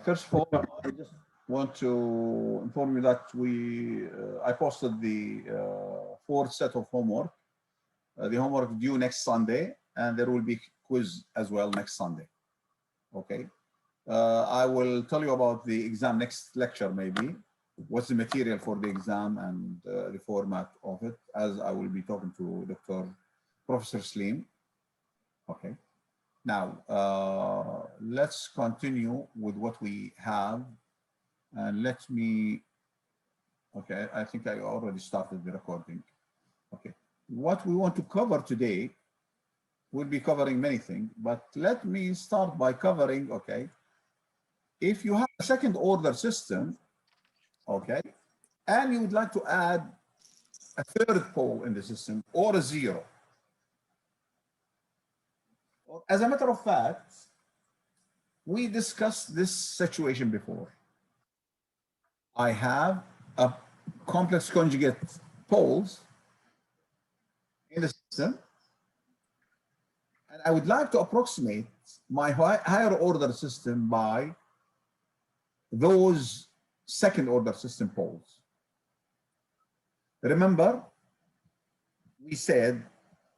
First of all, I just want to inform you that I posted the fourth set of homework. The homework due next Sunday, and there will be quiz as well next Sunday. Okay. I will tell you about the exam next lecture, maybe. What's the material for the exam and the format of it, as I will be talking to Professor Slim. Okay. Now, let's continue with what we have. And let me, okay, I think I already started the recording. Okay. What we want to cover today, we'll be covering many things, but let me start by covering, okay, if you have a second order system, okay, and you would like to add a third pole in the system or a zero. As a matter of fact, we discussed this situation before. I have a complex conjugate poles in the system, and I would like to approximate my higher order system by those second order system poles. Remember, we said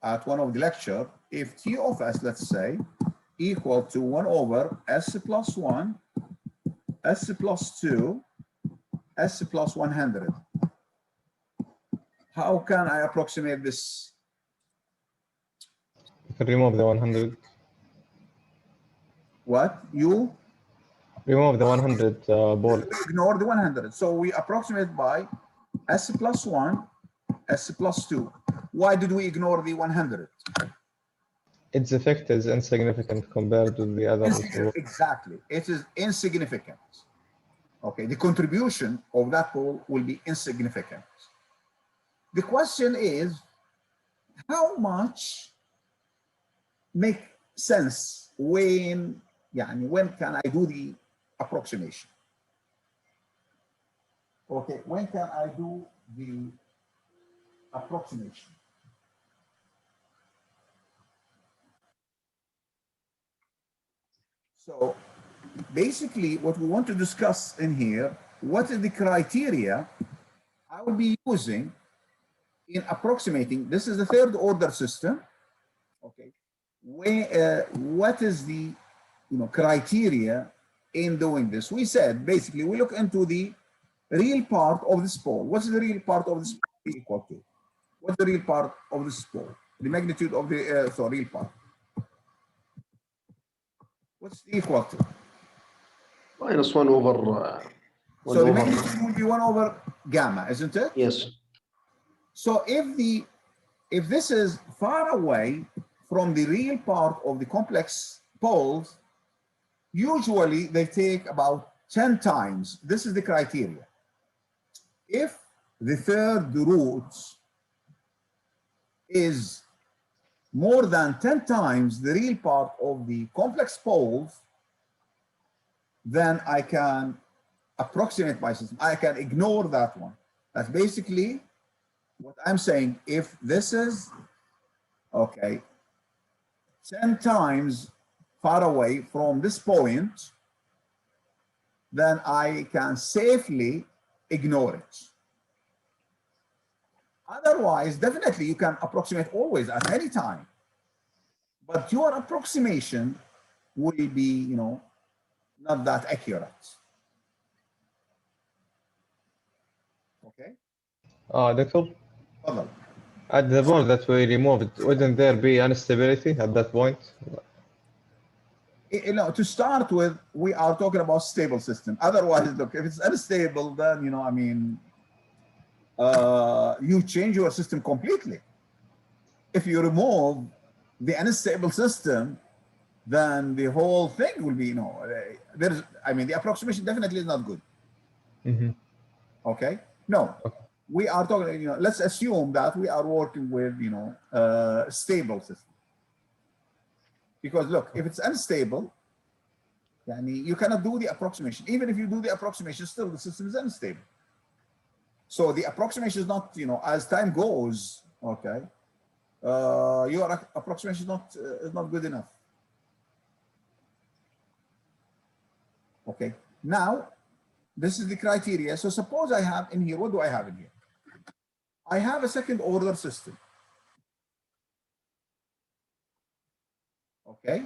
at one of the lecture, if T of S, let's say, equal to 1 over S plus 1, S plus 2, S plus 100. How can I approximate this? You can remove the 100. What? You? Remove the 100 ball. Ignore the 100. So we approximate by S plus 1, S plus 2. Why did we ignore the 100? Its effect is insignificant compared to the other. Exactly. It is insignificant. Okay, the contribution of that pole will be insignificant. The question is, how much make sense when can I do the approximation? Okay, when can I do the approximation? So basically what we want to discuss in here, what is the criteria I will be using in approximating? This is the third order system. Okay, what is the criteria in doing this? We said basically we look into the real part of this pole. What's the real part of this pole equal to? What's the real part of this pole? The magnitude of the real part. What's the equal to? Minus 1 over. So the magnitude will be 1 over gamma, isn't it? Yes. So if this is far away from the real part of the complex poles, usually they take about 10 times. This is the criteria. If the third root is more than 10 times the real part of the complex poles, then I can approximate my system. I can ignore that one. That's basically what I'm saying. If this is, okay, 10 times far away from this point, then I can safely ignore it. Otherwise, definitely you can approximate always at any time, but your approximation will be, not that accurate. Okay. Doctor, Further. at the point that we removed, wouldn't there be instability at that point? To start with, we are talking about stable system. Otherwise, look, if it's unstable, then you change your system completely. If you remove the unstable system, then the whole thing will be, the approximation definitely is not good. Mm-hmm. Okay. No. Okay. We are talking, let's assume that we are working with, stable system. Because look, if it's unstable, you cannot do the approximation. Even if you do the approximation, still the system is unstable. So the approximation is not, as time goes, okay, your approximation is not good enough. Okay. Now, this is the criteria. So suppose I have in here, what do I have in here? I have a second order system. Okay.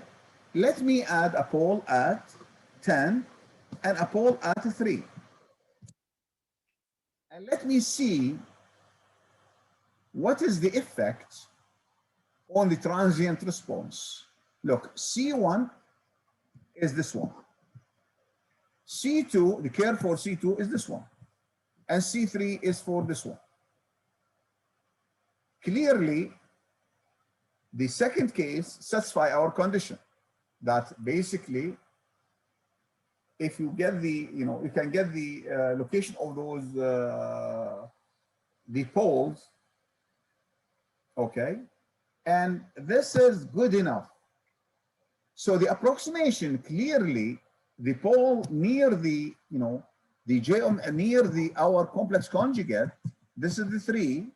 Let me add a pole at 10 and a pole at 3. And let me see what is the effect on the transient response. Look, C1 is this one. C2, the curve for C2 is this one. And C3 is for this one. Clearly, the second case satisfies our condition that basically, if you get the, you can get the location of those, the poles, okay? And this is good enough. So the approximation, clearly, the pole near the, the J near the our complex conjugate, this is the 3,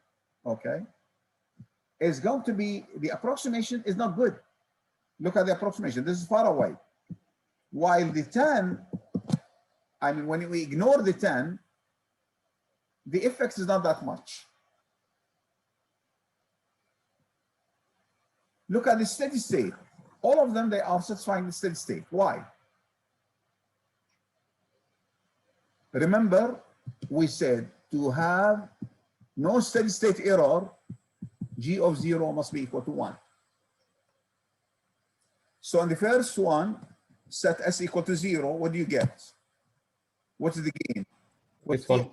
okay, is going to be, the approximation is not good. Look at the approximation. This is far away. While the 10, I mean, when we ignore the 10, the effect is not that much. Look at the steady state. All of them, they are satisfying the steady state. Why? Remember, we said to have no steady state error, G of 0 must be equal to 1. So in the first one, set S equal to 0, what do you get? What is the gain? What's This one.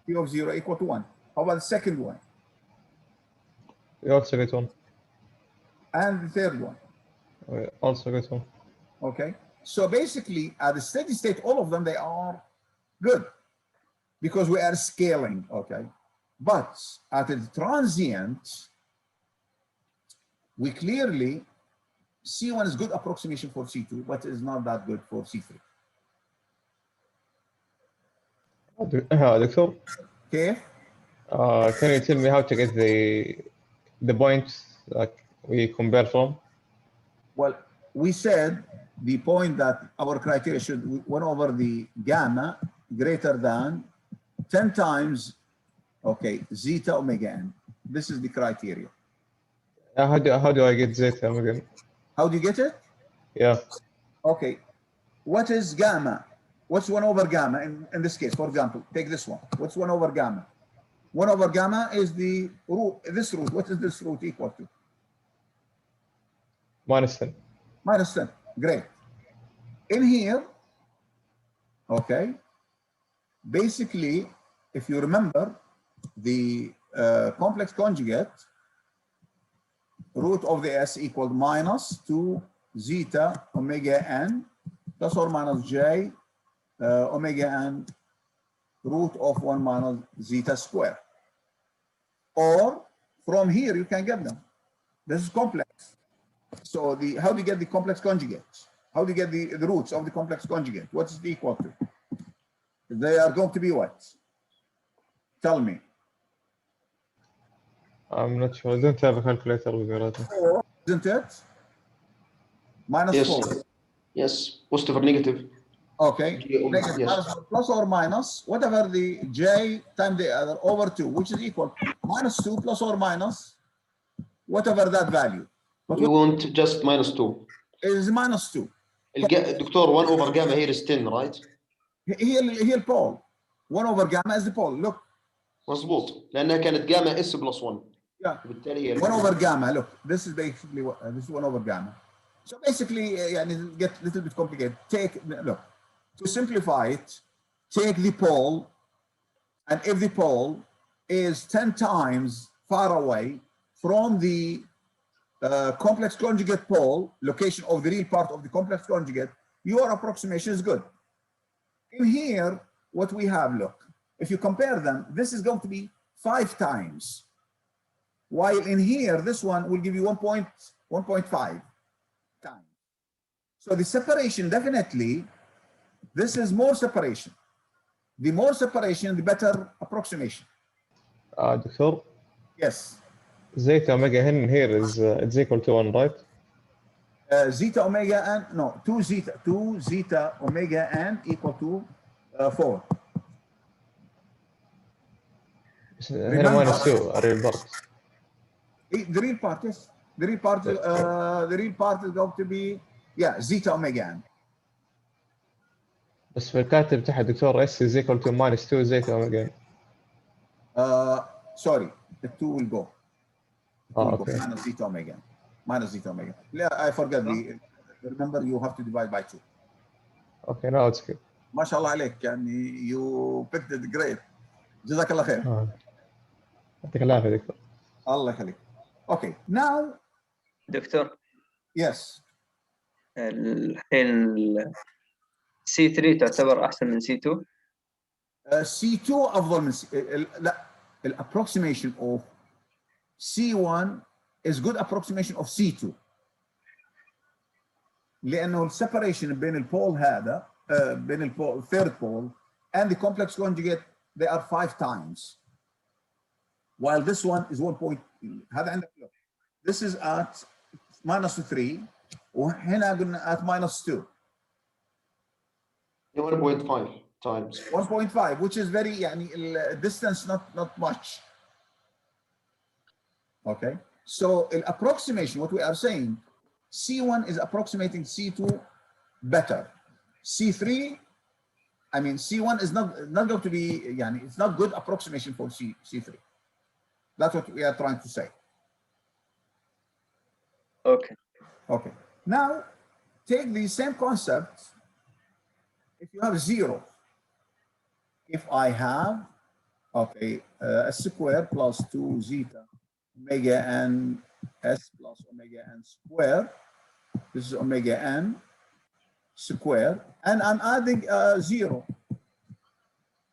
G of 0 equal to 1. How about the second one? We also get 1. And the third one? We also get 1. Okay. So basically, at the steady state, all of them, they are good because we are scaling, okay? But at the transient, we clearly, C1 is good approximation for C2, but is not that good for C3. Doctor, Okay. can you tell me how to get the points like we compare from? Well, we said the point that our criteria should 1 over the gamma greater than 10 times, okay, zeta omega n. This is the criteria. How do I get zeta again? How do you get it? Yeah. Okay. What is gamma? What's 1 over gamma in this case? For example, take this one. What's 1 over gamma? 1 over gamma is the root, this root. What is this root equal to? Minus 10. Minus 10. Great. In here, okay, basically, if you remember, the complex conjugate, root of the S equaled minus 2 zeta omega n plus or minus j omega n root of 1 minus zeta square. Or from here, you can get them. This is complex. So how do you get the complex conjugate? How do you get the roots of the complex conjugate? What is it equal to? They are going to be what? Tell me. I'm not sure. I don't have a calculator with me right now. 4, isn't it? Minus Yes. 4. Yes, positive or negative. Okay. Yes. Minus, plus or minus, whatever the j times the other over 2, which is equal minus 2 plus or minus, whatever that value. But We want just minus 2. it is minus 2. دكتور 1 over gamma here is 10, right? Here Paul. 1 over gamma is the pole. Look. مظبوط لأنها كانت gamma S plus 1. Yeah. بالتالي هي 1 over gamma. Look, this is basically what this is 1 over gamma. So basically, get a little bit complicated. Look, to simplify it, take the pole, and if the pole is 10 times far away from the complex conjugate pole, location of the real part of the complex conjugate, your approximation is good. In here, what we have, look, if you compare them, this is going to be 5 times. While in here, this one will give you 1.5 times. So the separation, definitely, this is more separation. The more separation, the better approximation. Doctor? Yes. Zeta omega n here is it's equal to 1, right? Zeta omega n, no, 2 zeta omega n equal to 4. هنا minus 2 الريل بارت. The real part, yes. The real part is going to be, yeah, zeta omega n. بس في الكاتب تحت دكتور S is equal to minus 2 zeta omega n. Sorry, the 2 will go. Okay. Minus zeta omega n. Minus zeta omega. Yeah, I forgot the. Remember, you have to divide by 2. Okay, now it's good. ما شاء الله عليك يعني you picked it great. جزاك الله خير. يعطيك العافية دكتور. الله يخليك. Okay, now. دكتور. Yes. الحين C3 تعتبر أحسن من C2؟ C2 أفضل من لا approximation of C1 is good approximation of C2 لأنه السيبريشن بين البول هذا بين البول third pole and the complex conjugate they are 5 times while this one is 1 point. هذا عندك this is at minus 3 وهنا قلنا at minus 2. 1.5 times. 1.5 which is very يعني distance not much. Okay, so in approximation what we are saying C1 is approximating C2 better. C3, I mean C1 is not going to be يعني it's not good approximation for C3. That's what we are trying to say. Okay. Okay, now take the same concept if you have 0. If I have okay a square plus 2 zeta omega n s plus omega n square, this is omega n square, and I'm adding a 0.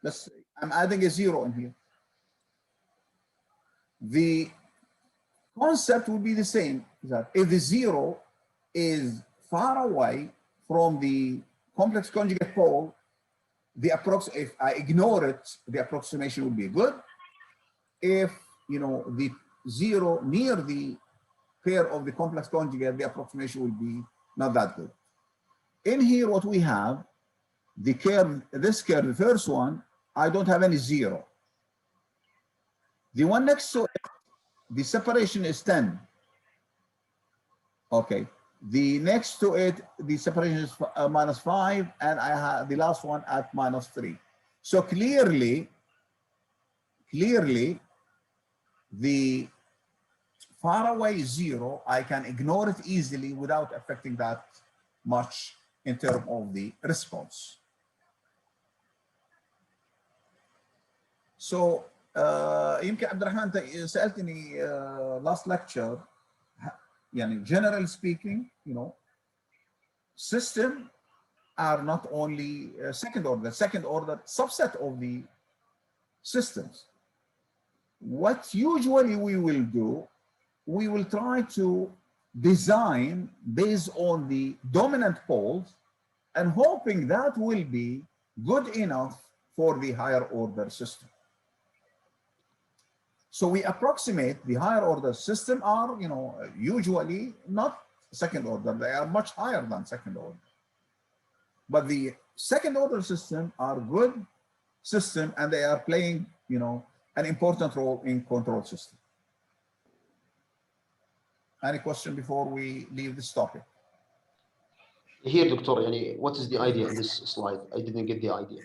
Let's say I'm adding a 0 in here. The concept will be the same, that if the 0 is far away from the complex conjugate pole, if I ignore it, the approximation will be good. If you know the 0 near the pair of the complex conjugate, the approximation will be not that good. In here, what we have, the curve, this curve, the first one, I don't have any 0. The one next to it, the separation is 10. Okay. The next to it, the separation is minus 5, and I have the last one at minus 3. So clearly, the far away 0, I can ignore it easily without affecting that much in terms of the response. So يمكن عبد الرحمن انت سالتني last lecture يعني generally speaking, you know, system are not only second order subset of the systems. What usually we will do, we will try to design based on the dominant poles and hoping that will be good enough for the higher order system. So we approximate the higher order system are, you know, usually not second order, they are much higher than second order. But the second order system are good system and they are playing, you know, an important role in control system. Any question before we leave this topic? Here, Doctor, what is the idea in this slide? I didn't get the idea.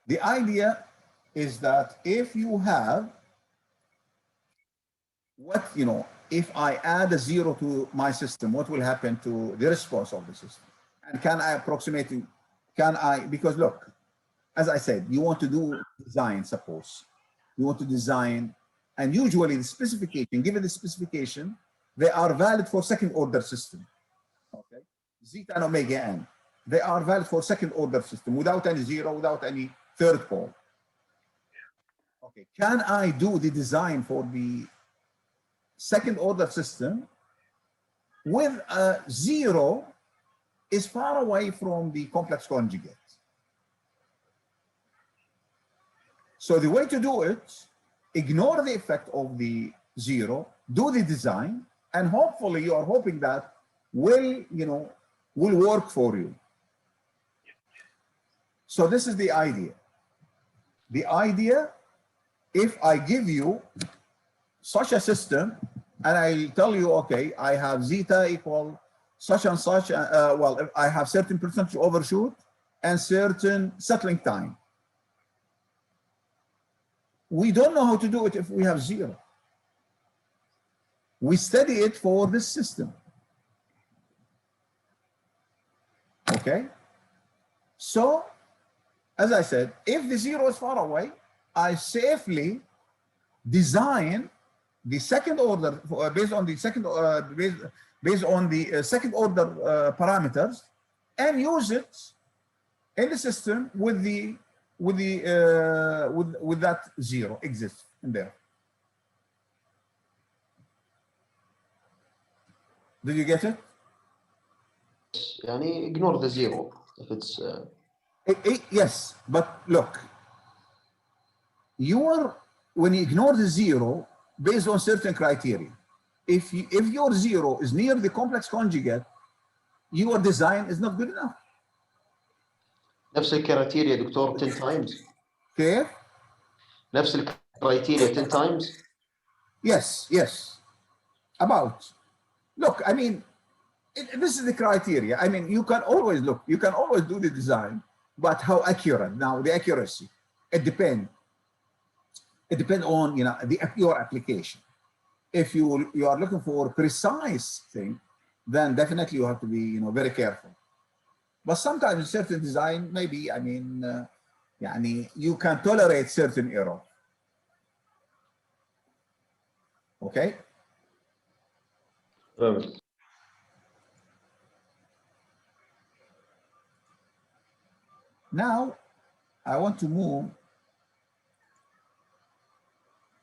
The idea is that if you have if I add a 0 to my system, what will happen to the response of the system? And can I approximate it? Because look, as I said, you want to do design, suppose. You want to design, and usually the specification, given the specification, they are valid for second order system. Okay, zeta and omega n. They are valid for second order system without any 0, without any third pole. Okay, can I do the design for the second order system with a 0 is far away from the complex conjugate? So the way to do it, ignore the effect of the 0, do the design, and hopefully you are hoping that will, will work for you. So this is the idea. The idea, if I give you such a system and I tell you, okay, I have zeta equal such and such, well, I have certain percentage overshoot and certain settling time. We don't know how to do it if we have zero. We study it for this system. Okay? So, as I said, if the zero is far away, I safely design the second order based on the second second order parameters and use it in the system with that zero exists in there. Did you get it? يعني ignore the zero if it's yes, but look, when you ignore the zero based on certain criteria, if your zero is near the complex conjugate, your design is not good enough. نفس الكرايتيريا دكتور 10 times. كيف؟ نفس الكرايتيريا 10 times. Yes. About. Look, I mean, this is the criteria. I mean, you can always do the design, but how accurate? Now, the accuracy, it depends. It depends on your application. If you are looking for a precise thing, then definitely you have to be very careful. But sometimes certain design, maybe, I mean, you can tolerate certain error. Okay. Now, I want to move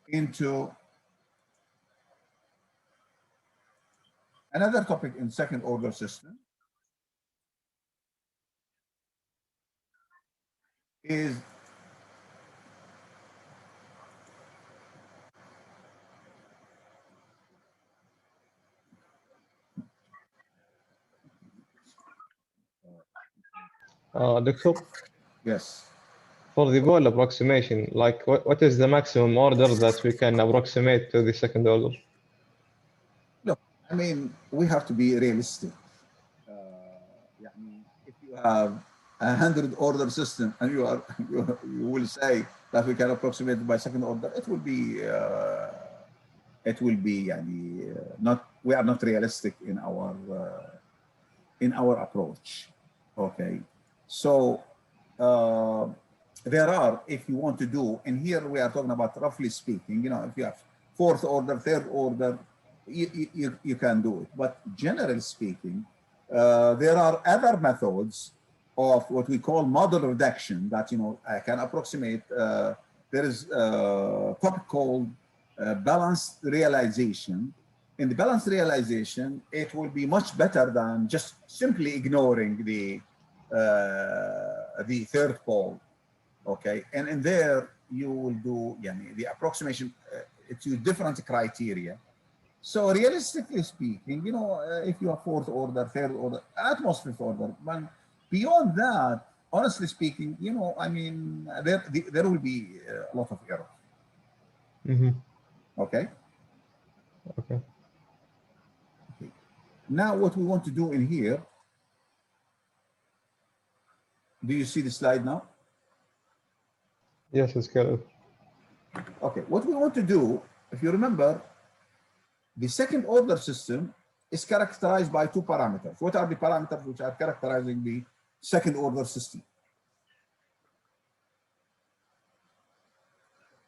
into another topic in second order system is Doctor? yes. For the ball approximation, like what is the maximum order that we can approximate to the second order? Look, I mean, we have to be realistic. If you have 100 order system and you will say that we can approximate by second order, it will be not, we are not realistic in our approach. Okay, so there are, if you want to do, and here we are talking about roughly speaking, if you have fourth order, third order, you can do it. But generally speaking, there are other methods of what we call model reduction that I can approximate. There is a topic called balanced realization. In the balanced realization, it will be much better than just simply ignoring the third pole. Okay, and in there you will do the approximation. It's with different criteria. So realistically speaking, if you have fourth order, third order, at most fifth order, but beyond that, honestly speaking, I mean, there will be a lot of error. Mm-hmm. Okay. Okay. Now, what we want to do in here, do you see the slide now? Yes, it's good. Okay, what we want to do, if you remember, the second order system is characterized by two parameters. What are the parameters which are characterizing the second order system?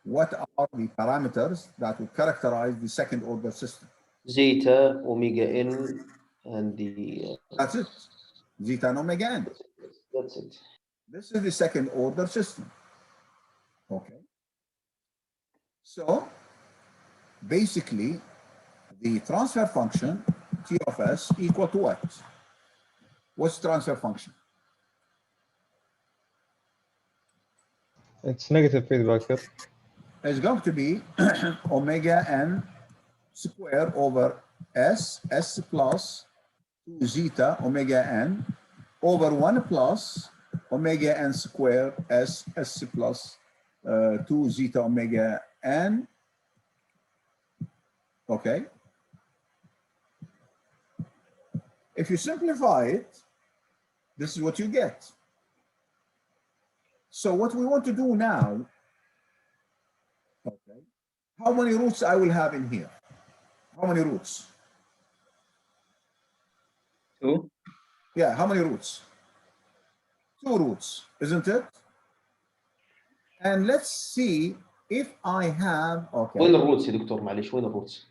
What are the parameters that will characterize the second order system? Zeta, omega n, and the... That's it. Zeta and omega n. That's it. This is the second order system. Okay. So basically, the transfer function T of S equal to what? What's transfer function? It's negative feedback here. It's going to be omega n square over S plus 2 zeta omega n over 1 plus omega n squared s plus 2 zeta omega n. Okay. If you simplify it, this is what you get. So what we want to do now, okay, how many roots I will have in here? How many roots? 2. Yeah, how many roots? 2 roots, isn't it? And let's see if I have, okay. وين الروتس يا دكتور معلش وين الروتس؟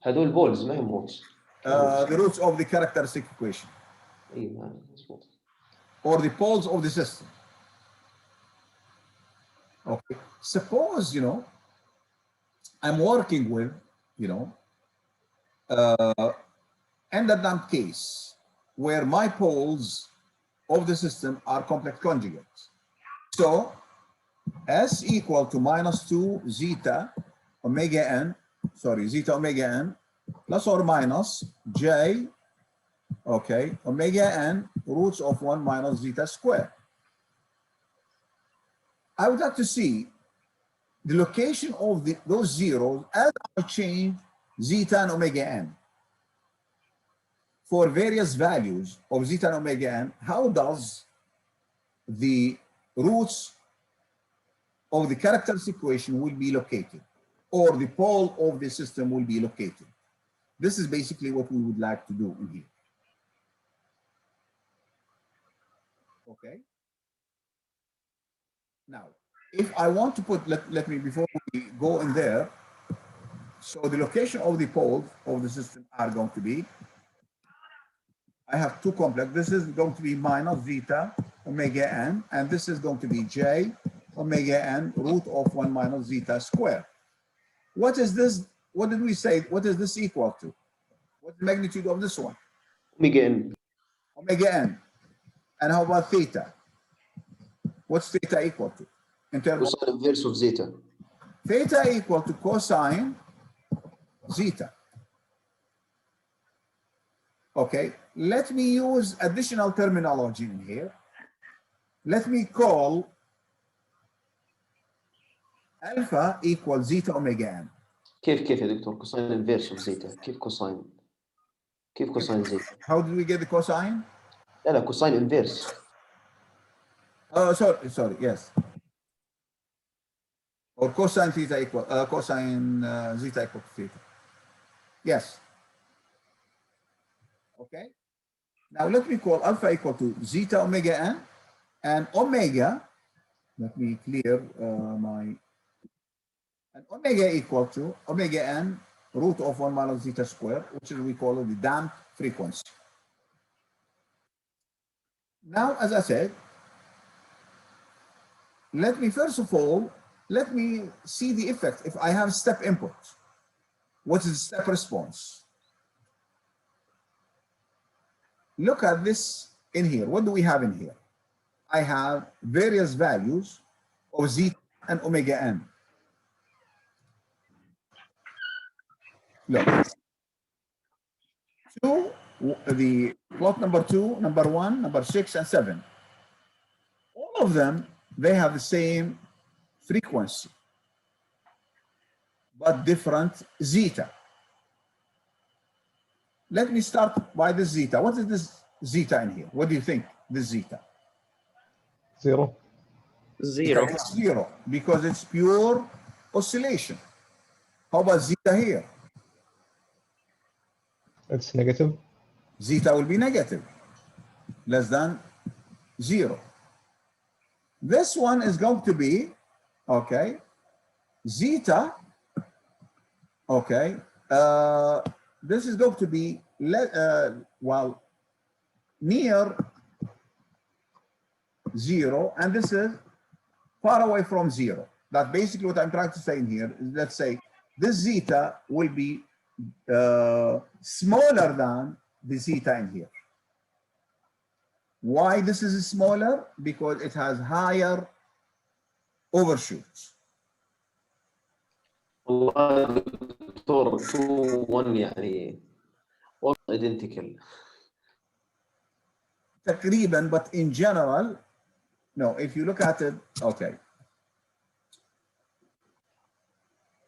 هذول بولز ما هم روتس. The roots of the characteristic equation. ايوه مظبوط. Or the poles of the system. Okay. Suppose, you know, I'm working with, you know, and that case where my poles of the system are complex conjugates. So S equal to minus 2 zeta omega n, sorry, zeta omega n plus or minus j, okay, omega n roots of 1 minus zeta squared. I would like to see the location of those zeros as I change zeta and omega n. For various values of zeta and omega n, how does the roots of the characteristic equation will be located, or the pole of the system will be located? This is basically what we would like to do in here. Okay. Now, if I want to put, let me, before we go in there, so the location of the poles of the system are going to be, I have two complex. This is going to be minus zeta omega n, and this is going to be j omega n root of 1 minus zeta squared. What is this? What did we say? What is this equal to? What's the magnitude of this one? Omega n. Omega n. And how about theta? What's theta equal to? In terms cosine inverse of zeta. Theta equal to cosine zeta. Okay, let me use additional terminology in here. Let me call alpha equals zeta omega n. كيف يا دكتور cosine inverse of zeta؟ كيف cosine zeta؟ How did we get the cosine? لا cosine inverse. Oh, sorry, yes. Or cosine theta equal cosine zeta equal to theta. Yes. Okay. Now let me call alpha equal to zeta omega n, and omega. Let me clear and omega equal to omega n root of 1 minus zeta squared, which is we call it the damped frequency. Now, as I said, let me first of all, let me see the effect. If I have step input, what is the step response? Look at this in here. What do we have in here? I have various values of zeta and omega n. Look, the plot number 2, number 1, number 6, and 7. All of them, they have the same frequency, but different zeta. Let me start by the zeta. What is this zeta in here? What do you think, this zeta? 0. 0. It's 0 because it's pure oscillation. How about zeta here? It's negative. Zeta will be negative, less than 0. This one is going to be, okay, zeta, okay, this is going to be, well, near 0, and this is far away from 0. That's basically what I'm trying to say in here. Let's say this zeta will be smaller than the zeta in here. Why this is smaller? Because it has higher overshoots. والله دكتور 2 1 يعني all identical. تقريبا, but in general, no, if you look at it, okay.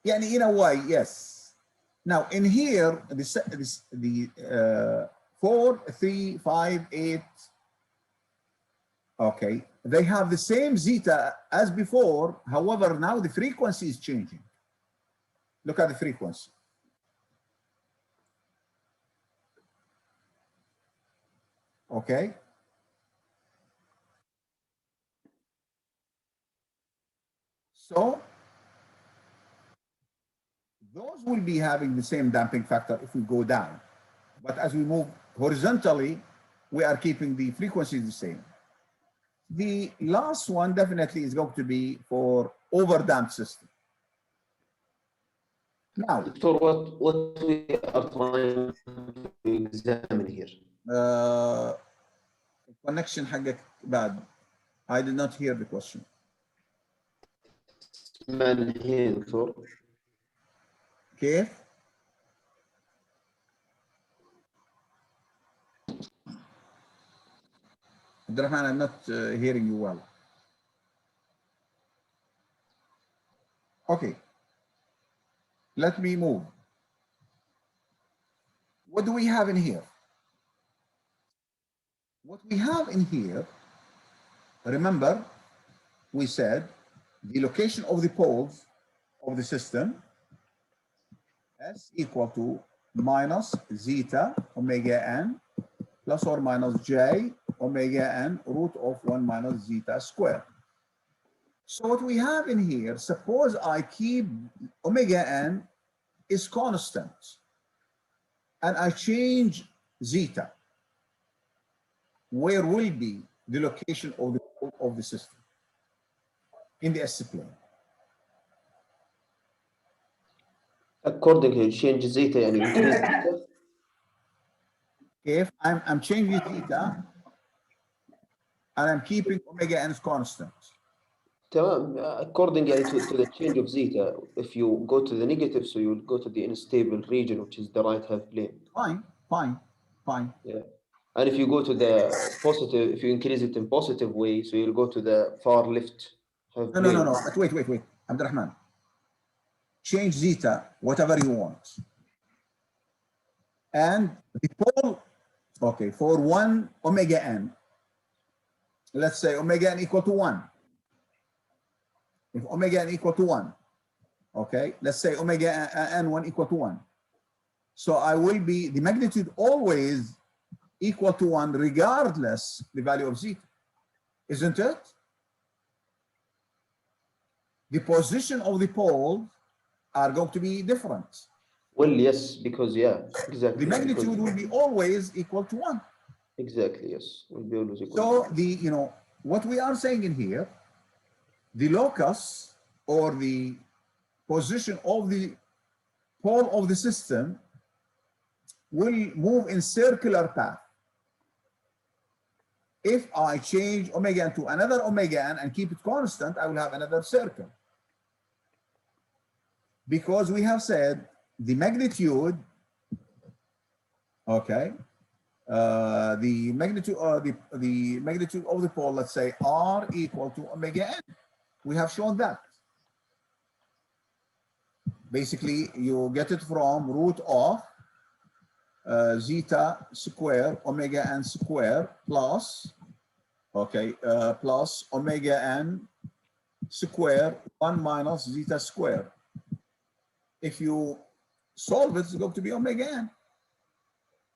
يعني in a way, yes. Now in here, the 4, 3, 5, 8, okay, they have the same zeta as before. However, now the frequency is changing. Look at the frequency. Okay. So those will be having the same damping factor if we go down. But as we move horizontally, we are keeping the frequency the same. The last one definitely is going to be for overdamped system. Now, Doctor, what we are trying to examine here? Connection حقك bad. I did not hear the question. من هي دكتور؟ كيف؟ Abdurrahman, I'm not hearing you well. Okay. Let me move. What do we have in here? What we have in here, remember, we said the location of the poles of the system, S equal to minus zeta omega n plus or minus j omega n root of 1 minus zeta square. So what we have in here, suppose I keep omega n is constant and I change zeta, where will be the location of the system in the S plane? Accordingly, change zeta يعني increase zeta. If I'm changing zeta and I'm keeping omega n is constant. تمام. According يعني to the change of zeta, if you go to the negative, so you will go to the unstable region, which is the right half plane. Fine, fine, fine. Yeah. And if you go to the positive, if you increase it in positive way, so you'll go to the far left half plane. No. But wait. Abdurrahman. Change zeta, whatever you want. And the pole, okay, for 1 omega n, let's say omega n equal to 1. If omega n equal to 1, okay, let's say omega n1 equal to 1. So I will be, the magnitude always equal to 1 regardless the value of zeta, isn't it? The position of the poles are going to be different. Well, yes, because yeah, exactly. The magnitude will be always equal to 1. Exactly, yes, will be always equal. So the, what we are saying in here, the locus or the position of the pole of the system will move in circular path. If I change omega n to another omega n and keep it constant, I will have another circle. Because we have said the magnitude, okay, the magnitude of the pole, let's say R equal to omega n. We have shown that. Basically, you get it from root of zeta square omega n square plus, okay, plus omega n square 1 minus zeta square. If you solve it, it's going to be omega n.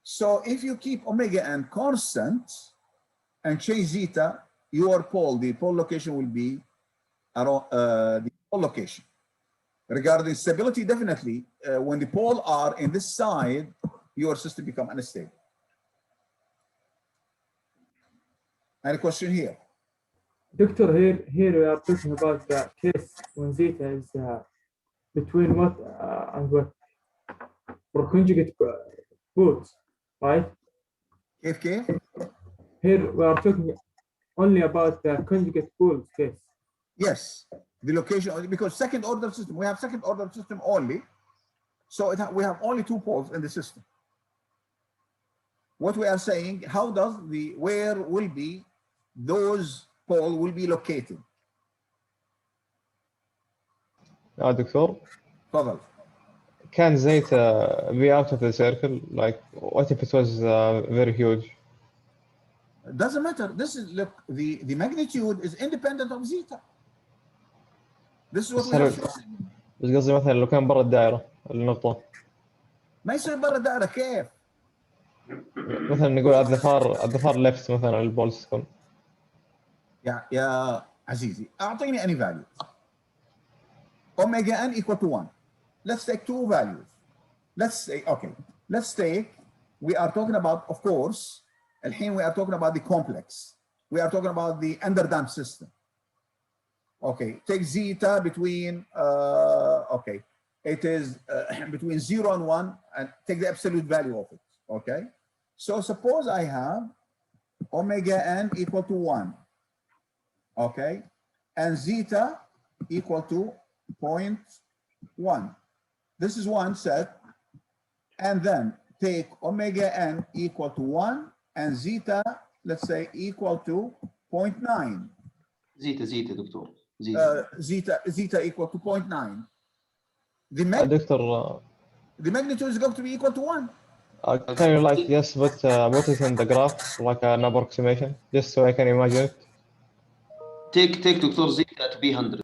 So if you keep omega n constant and change zeta, your pole, the pole location will be around the pole location. Regarding stability, definitely, when the pole are in this side, your system become unstable. Any question here? Doctor, here we are talking about the case when zeta is between what and what? For conjugate poles, right? Okay. Here we are talking only about the conjugate poles case. Yes, the location, because second order system, we have second order system only. So we have only 2 poles in the system. What we are saying, how does where will be those poles will be located? دكتور تفضل. can zeta be out of the circle? Like what if it was very huge? It doesn't matter. This is, look, the magnitude is independent of zeta. This is what we have shown. بس قصدي مثلا لو كان برا الدائرة النقطة ما يصير برا الدائرة كيف؟ مثلا نقول الظفار left مثلا البولز تكون. يا عزيزي أعطيني any value. Omega n equal to 1. Let's take 2 values. Let's say, okay, let's take, we are talking about, of course, الحين we are talking about the complex. We are talking about the underdamped system. Okay, take zeta between, okay, it is between 0 and 1, and take the absolute value of it, okay? So suppose I have omega n equal to 1, okay? And zeta equal to 0.1. This is one set, and then take omega n equal to 1 and zeta, let's say, equal to 0.9. زيتا دكتور. Zeta equal to 0.9. دكتور The magnitude is going to be equal to 1. can you like just put it in the graph like an approximation just so I can imagine it? Take دكتور زيتا to be 100.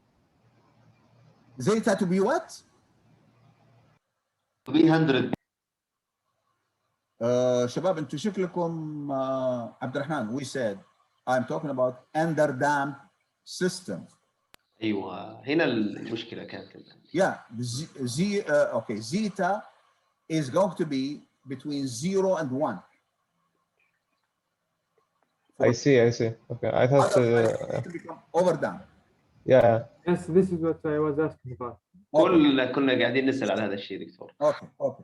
Zeta to be what? To be 100. شباب انتم شكلكم عبد الرحمن, we said I'm talking about underdamped system. ايوه هنا المشكله كانت. Yeah, okay, zeta is going to be between 0 and 1. I see. Okay, I thought to become overdamped. yeah. Yes, this is what I was asking about. كنا قاعدين نسال على هذا الشيء دكتور. Okay.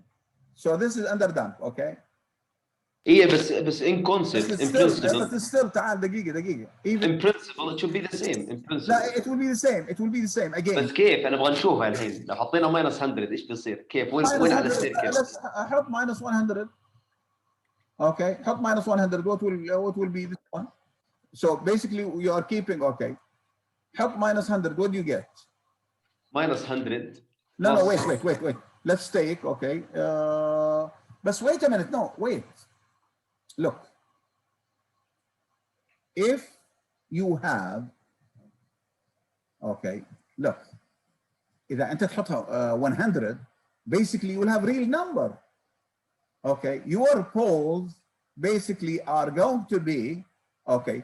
So this is underdamped, okay? إيه بس in concept, in principle. But still, تعال دقيقة. Even in principle it should be the same. In principle. لا, it will be the same again. بس كيف؟ أنا أبغى نشوفها الحين. لو حطينا minus 100 إيش بيصير؟ كيف؟ وين على السيركل؟ Let's حط minus 100. Okay, حط minus 100. What will be this one? So basically you are keeping, okay. Help minus 100, what do you get? Minus 100. No, wait. Let's take, okay. But wait a minute, no, wait. Look. If you have, okay, look. إذا أنت تحطها 100, basically you will have real number. Okay, your poles basically are going to be, okay,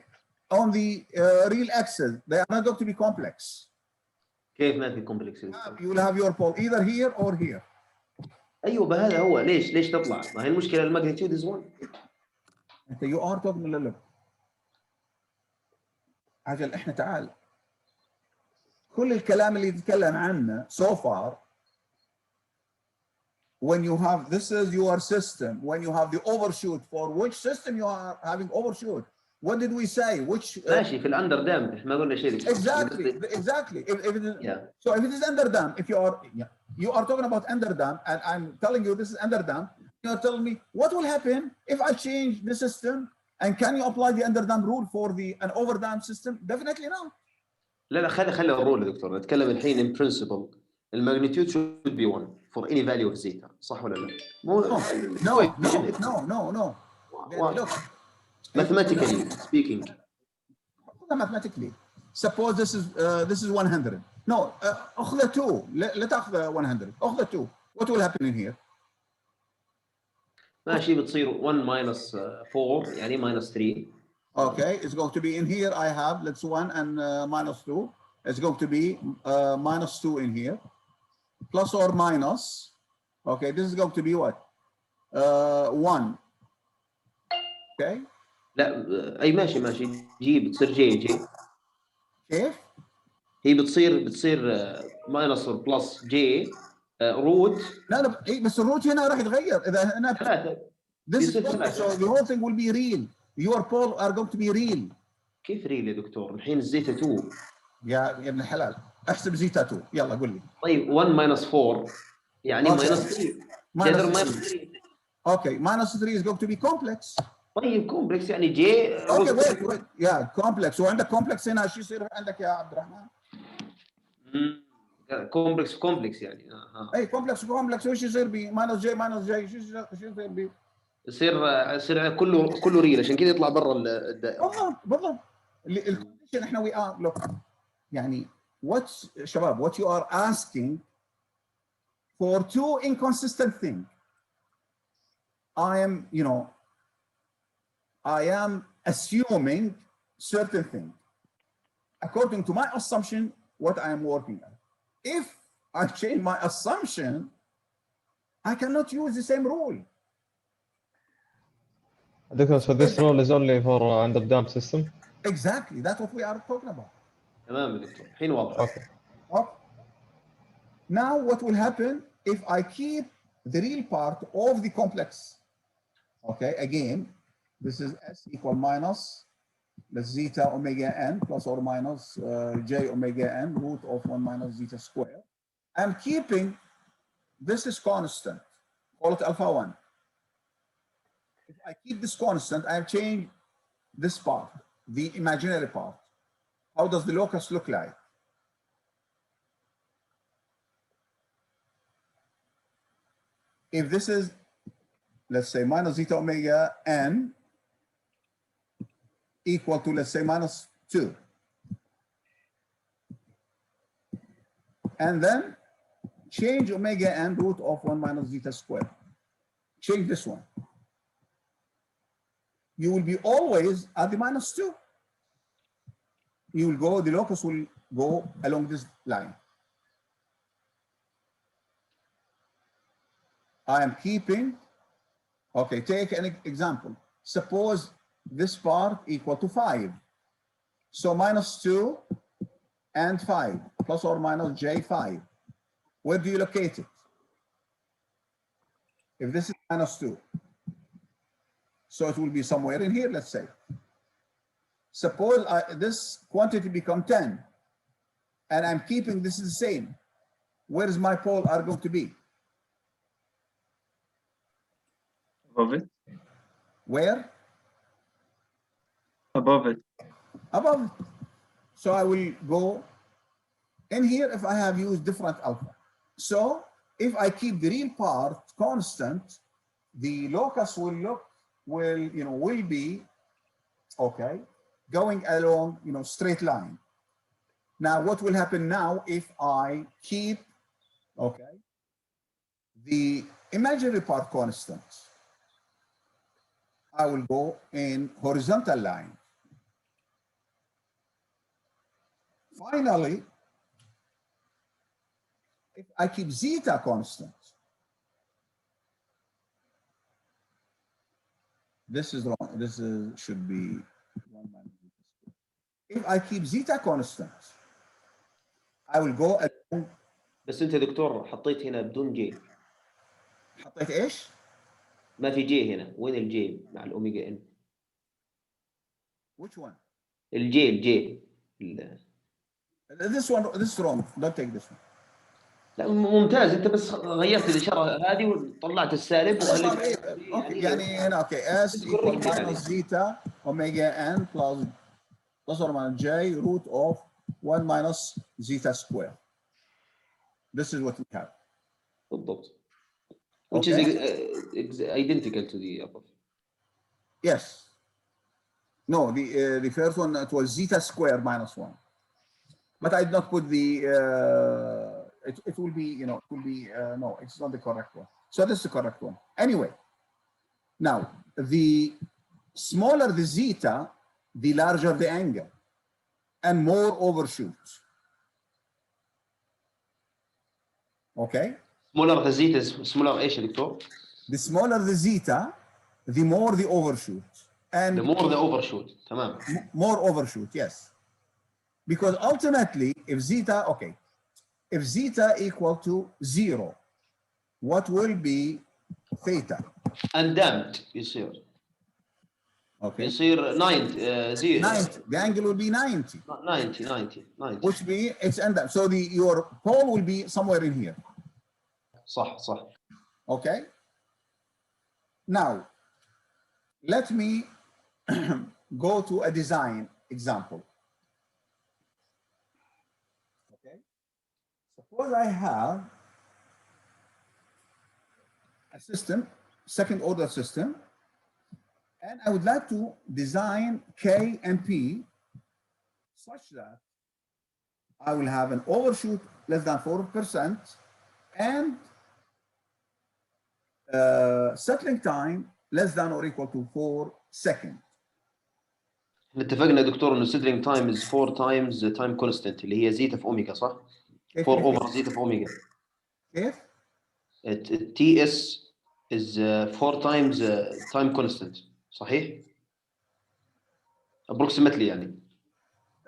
on the real axis. They are not going to be complex. كيف ما في complex؟ You will have your pole either here or here. أيوة بهذا هو. ليش تطلع؟ ما هي المشكلة الماجنتيود is 1. أنت you are talking look. عجل إحنا تعال. كل الكلام اللي تتكلم عنه so far, when you have, this is your system, when you have the overshoot, for which system you are having overshoot? What did we say? Which ماشي في الأندر دام إحنا ما قلنا شيء. Exactly. If it is, yeah. So if it is under dam, if you are talking about under dam, and I'm telling you this is under dam, you are telling me what will happen if I change the system, and can you apply the under dam rule for an over dam system? Definitely not. لا خلي الرول يا دكتور. نتكلم الحين in principle. الماجنتيود should be 1 for any value of zeta. صح ولا لا؟ No. Look. Mathematically speaking. Mathematically, suppose this is 100. No, أخذ 2. لا تأخذ 100. أخذ 2. What will happen in here? ماشي بتصير 1 minus 4 يعني minus 3. Okay, it's going to be in here. I have let's 1 and minus 2. It's going to be minus 2 in here, plus or minus. Okay, this is going to be what? 1. Okay. لا اي ماشي جي بتصير جي كيف؟ هي بتصير ماينس اور بلس جي روت. لا اي بس الروت هنا راح يتغير اذا هنا 3. So the whole thing will be real. Your pole are going to be real. كيف ريل يا دكتور؟ الحين الزيتا 2 يا ابن الحلال احسب زيتا 2. يلا قول لي. طيب 1 minus 4 يعني Okay. minus 3 Minus tether 3. minus 3 Okay, minus 3 is going to be complex. طيب كومبلكس يعني جي Okay, wait. Yeah, complex. وعندك complex هنا شو يصير عندك يا عبد الرحمن؟ كومبلكس يعني اي complex وش يصير ب minus j شو يصير ب؟ يصير كله ريل عشان كذا يطلع برا الدائره. بالضبط. الكونديشن احنا we are look يعني what you are asking for two inconsistent things. I am assuming certain thing according to my assumption what I am working at. If I change my assumption, I cannot use the same rule. So this rule is only for under damped system? Exactly, that's what we are talking about. تمام يا دكتور الحين واضح. Okay. Now what will happen if I keep the real part of the complex? Okay, again, this is S equal minus the zeta omega n plus or minus j omega n root of 1 minus zeta square. I'm keeping this is constant, call it alpha 1. If I keep this constant, I have changed this part, the imaginary part. How does the locus look like? If this is, let's say, minus zeta omega n equal to, let's say, minus 2. And then change omega n root of 1 minus zeta square. Change this one. You will be always at the minus 2. You will go, the locus will go along this line. I am keeping, okay, take an example. Suppose this part equal to 5. So minus 2 and 5, plus or minus j5. Where do you locate it? If this is minus 2, so it will be somewhere in here, let's say. Suppose this quantity become 10, and I'm keeping this is the same. Where is my pole are going to be? Above it. Where? Above it. Above it. So I will go in here if I have used different alpha. So if I keep the real part constant, the locus will be okay, going along straight line. Now what will happen now if I keep okay the imaginary part constant? I will go in horizontal line. Finally, if I keep zeta constant, this is wrong. This should be 1 minus zeta squared. If I keep zeta constant, I will go along. بس انت يا دكتور حطيت هنا بدون جي. حطيت ايش؟ ما في جي هنا، وين الجي مع الاوميجا ان؟ Which one? الجي This is wrong. Don't take this one. لا ممتاز، انت بس غيرت الاشاره هذه وطلعت السالب وخليت اوكي يعني هنا اوكي s equal minus zeta omega n plus or minus j root of 1 minus zeta square. This is what we have. بالضبط. Which is identical to the above. Yes. No, the first one it was zeta square minus 1. But I did not put the it will be it will be no, it's not the correct one. So this is the correct one. Anyway, now the smaller the zeta, the larger the angle and more overshoot. Okay? Smaller the zeta, smaller ايش يا دكتور؟ The smaller the zeta, the more the overshoot. And the more the overshoot. تمام. More overshoot, yes. Because ultimately, if zeta, okay, if zeta equal to 0, what will be theta? Undamped يصير. Okay. يصير 90. 90. The angle will be 90. 90. Which be it's undamped. So your pole will be somewhere in here. صح صح. Okay. Now, let me go to a design example. Okay. Suppose I have a system, second order system, and I would like to design K and P such that I will have an overshoot less than 4% and settling time less than or equal to 4 seconds. اتفقنا يا دكتور انه settling time is 4 times the time constant اللي هي زيتا في اوميجا صح؟ 4 over زيتا في اوميجا. كيف؟ TS is 4 times time constant صحيح؟ approximately يعني.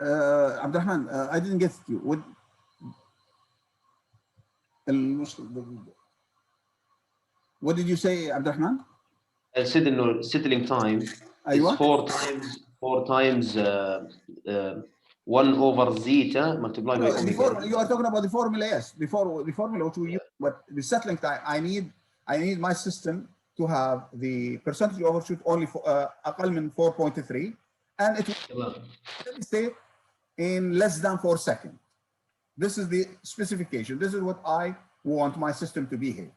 عبد الرحمن I didn't get you. What did you say عبد الرحمن؟ I said انه settling time أيوة. is 4 times 1 over zeta multiplied by omega. You are talking about the formula, yes. The formula which we use, but the settling time, I need my system to have the percentage overshoot only for أقل من 4.3 and it will stay in less than 4 seconds. This is the specification. This is what I want my system to behave.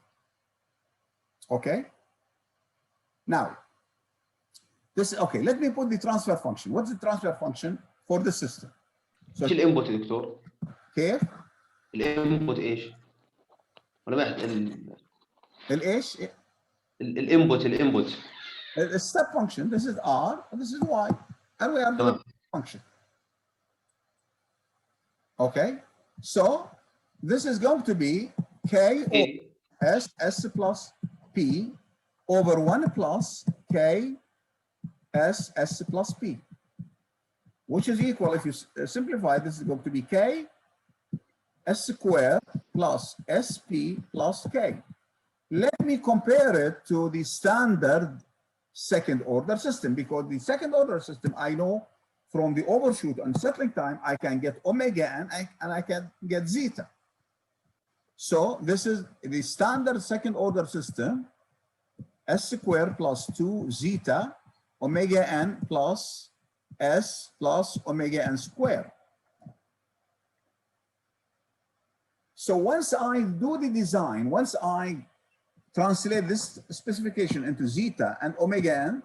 Okay. Now, okay. Let me put the transfer function. What's the transfer function for the system? So ايش الانبوت يا دكتور؟ كيف؟ الانبوت ايش؟ ولا بعد الايش؟ الانبوت A step function. This is R and this is Y, and we are the function. Okay. So this is going to be K over S plus P over 1 plus K S plus P, which is equal, if you simplify, this is going to be K S squared plus SP plus K. Let me compare it to the standard second order system, because the second order system, I know from the overshoot and settling time, I can get omega and I can get zeta. So this is the standard second order system, S squared plus 2 zeta omega n plus S plus omega n squared. So once I do the design, once I translate this specification into zeta and omega n,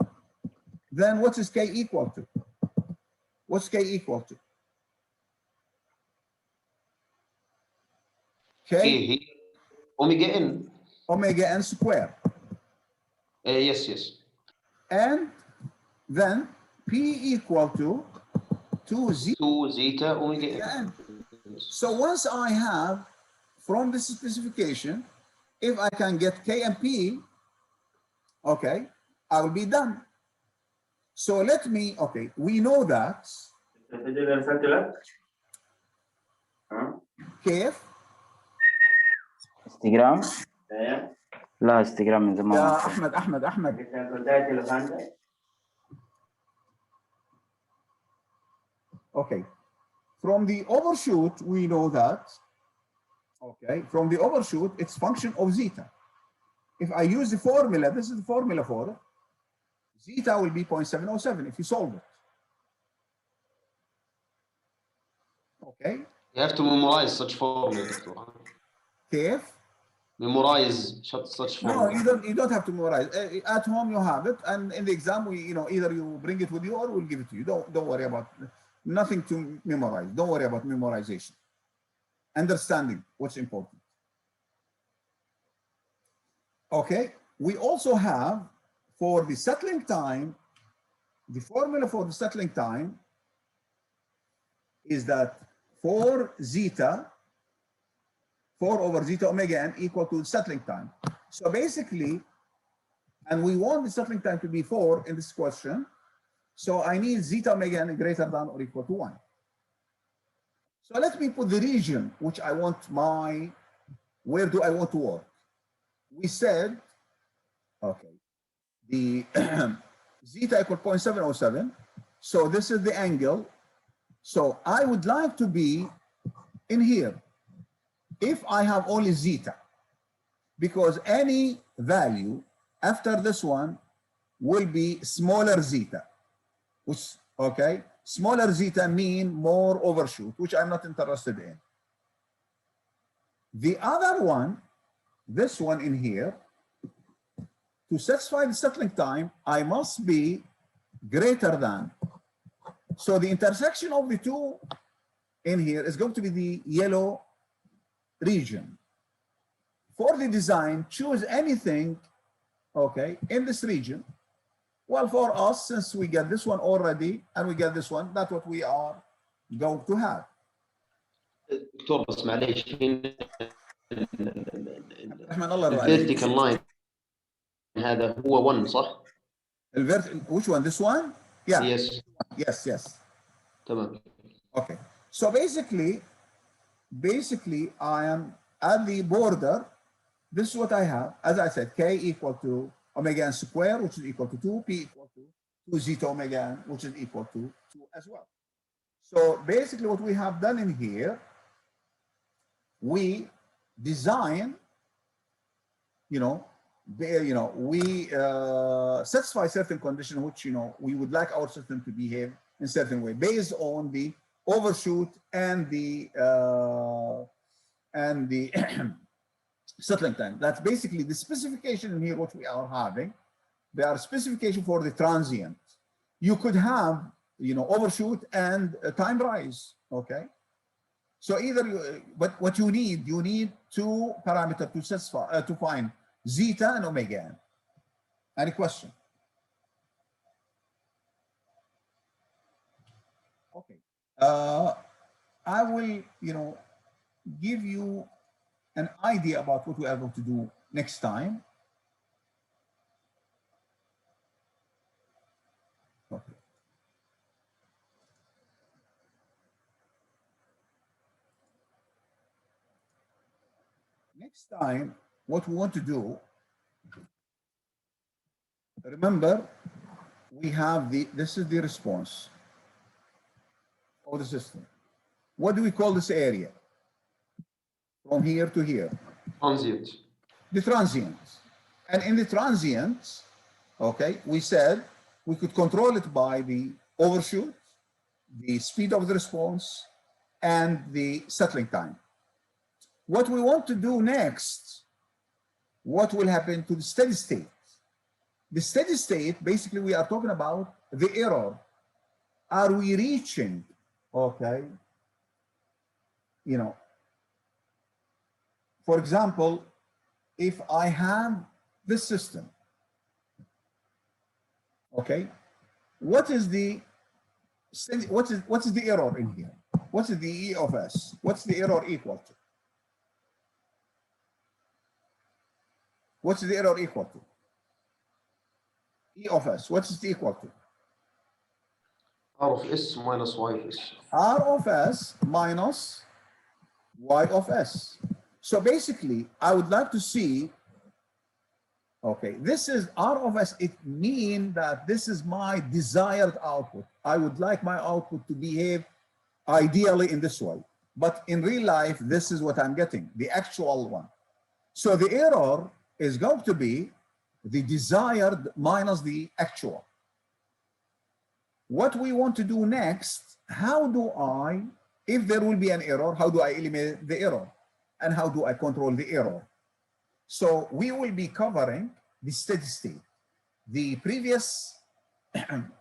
then what is K equal to? What's K equal to? K omega n. Omega n squared. Yes. And then P equal to 2 zeta omega n. So once I have from this specification, if I can get K and P, okay, I will be done. So let me, okay, we know that. كيف؟ انستغرام؟ لا انستغرام من زمان. يا أحمد. Okay, from the overshoot, we know that, okay, from the overshoot, it's function of zeta. If I use the formula, this is the formula for it, zeta will be 0.707 if you solve it. Okay. You have to memorize such formula, Doctor. كيف? Memorize such formula. No, you don't have to memorize. At home you have it, and in the exam either you bring it with you or we'll give it to you. Don't worry about it. Nothing to memorize. Don't worry about memorization. Understanding what's important. Okay, we also have for the settling time, the formula for the settling time is that 4 over zeta omega n equal to settling time. So basically, and we want the settling time to be 4 in this question, so I need zeta omega n greater than or equal to 1. So let me put the region which I want where do I want to work? We said, okay, the zeta equal 0.707, so this is the angle. So I would like to be in here if I have only zeta. because any value after this one will be smaller zeta, which, okay, smaller zeta mean more overshoot, which I'm not interested in. The other one, this one in here, to satisfy the settling time, I must be greater than. So the intersection of the two in here is going to be the yellow region. For the design, choose anything, okay, in this region. Well, for us, since we get this one already and we get this one, that's what we are going to have. دكتور بس معليش رحمن الله عليك. الفيرتيكال لاين هذا هو 1 صح؟ Which one? This one? Yeah. Yes. Yes. تمام. Okay. So basically, I am at the border. This is what I have. As I said, K equal to omega n square, which is equal to 2, P equal to 2 zeta omega n, which is equal to 2 as well. So basically what we have done in here, we design, we satisfy certain conditions which, we would like our system to behave in a certain way based on the overshoot and the settling time. That's basically the specification in here, what we are having. They are specification for the transient. You could have, overshoot and time rise, okay? So either, but what you need two parameters to satisfy, to find zeta and omega n. Any question? Okay. I will, give you an idea about what we are going to do next time. Okay. Next time, what we want to do, remember, we have this is the response of the system. What do we call this area? From here to here? Transient. The transients. And in the transients, okay, we said we could control it by the overshoot, the speed of the response, and the settling time. What we want to do next, what will happen to the steady state? The steady state, basically, we are talking about the error. Are we reaching, okay, for example, if I have this system, okay, what is the error in here? What is the E of S? What's the error equal to? What's the error equal to? E of S, what is it equal to? R of S minus Y of S. R of S minus Y of S. So basically, I would like to see, okay, this is R of S. It means that this is my desired output. I would like my output to behave ideally in this way. But in real life, this is what I'm getting, the actual one. So the error is going to be the desired minus the actual. What we want to do next, how do I, if there will be an error, how do I eliminate the error? And how do I control the error? So we will be covering the steady state. The previous time,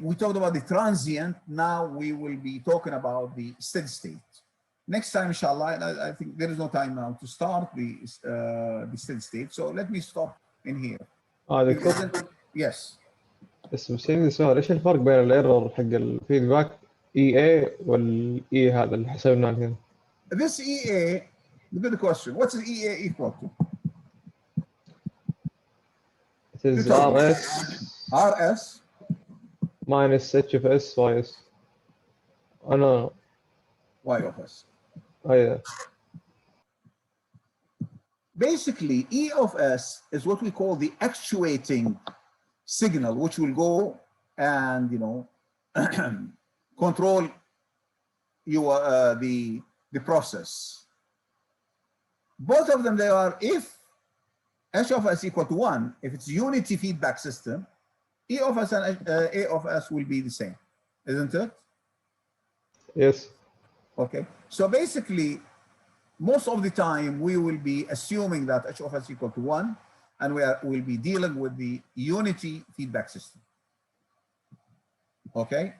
we talked about the transient. Now we will be talking about the steady state. Next time, inshallah, I think there is no time now to start the steady state. So let me stop in here. دكتور Yes. بس عندي سؤال، ايش الفرق بين الايرور حق الفيدباك EA والاي هذا اللي حسبناه هنا؟ This EA, good question. What's EA equal to? It is RS minus H of S YS. Oh no. Y of S. Oh yeah. Basically, E of S is what we call the actuating signal, which will go and control your the process. both of them, they are, if H of S equal to 1, if it's unity feedback system, E of S and A of S will be the same, isn't it? Yes. Okay, so basically, most of the time we will be assuming that H of S equal to 1, and we'll be dealing with the unity feedback system. Okay,